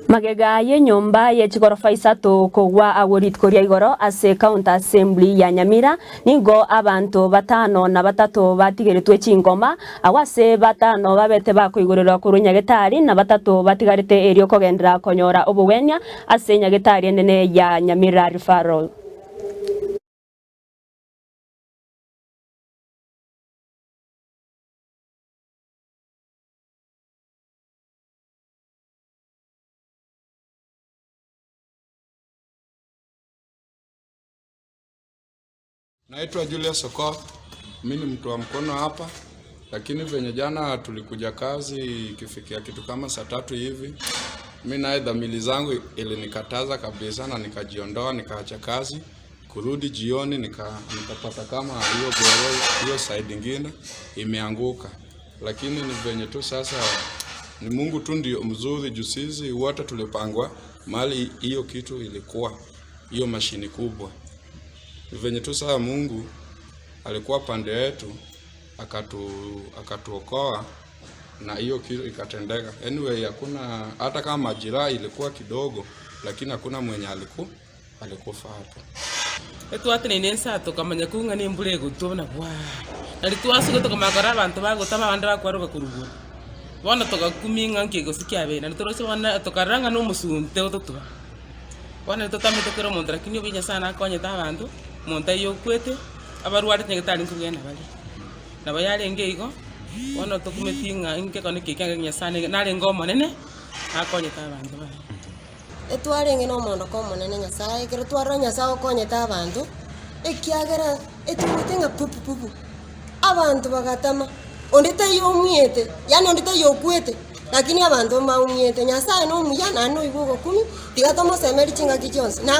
Magega nyumba ye chigorofa isatu kugwa agorit koria igoro ase county assembly ya Nyamira ningo abantu batano na batatu batigeretwe chingoma awase batano babete bakuigurira kuru Nyagetari na batatu batigarite erio kogendera konyora obugwenya ase Nyagetari enene ya Nyamira referral. Naitwa Julius Okoth, mimi ni mtu wa mkono hapa, lakini venye jana tulikuja kazi ikifikia kitu kama saa 3 hivi. Mimi naye dhamili zangu ilinikataza kabisa na nikajiondoa, nikaacha kazi. Kurudi jioni nikapata kama hiyo side nyingine imeanguka. Lakini ni venye tu sasa ni Mungu tu ndio mzuri, jusizi wote tulipangwa mali hiyo kitu ilikuwa hiyo mashini kubwa. Venye tu sasa Mungu alikuwa pande yetu akatuokoa na hiyo kitu ikatendeka. Anyway, hakuna hata kama majira ilikuwa kidogo, lakini hakuna mwenye alikufa hapo. Etwate nenensa tokamanya kungani mbure gutona bwa. Nalitwasugo tokamakara abantu bagutama abandi bakwaruka kurugo. Bona tokakuminga nkego sikiabe na torose wana tokaranga no musunte ototwa. Bona totamete kero mondra kinyo binya sana akonyeta abantu. Monta yo kwete abarwari Nyagetari nkugena bali na bayale ngeigo wono tokumetinga inke kone kikanga Nyasane nale ngoma nene akonyeta abantu bali etwarenge no mondo ko monene Nyasaye kero twara Nyasaye okonyeta abantu ekiagera etukutenga pupu abantu bagatama ondete yo miete yani ondete yo kwete lakini abantu maumiete Nyasaye no muyana no ibugo kumi tigatomo semeri chinga kichonse na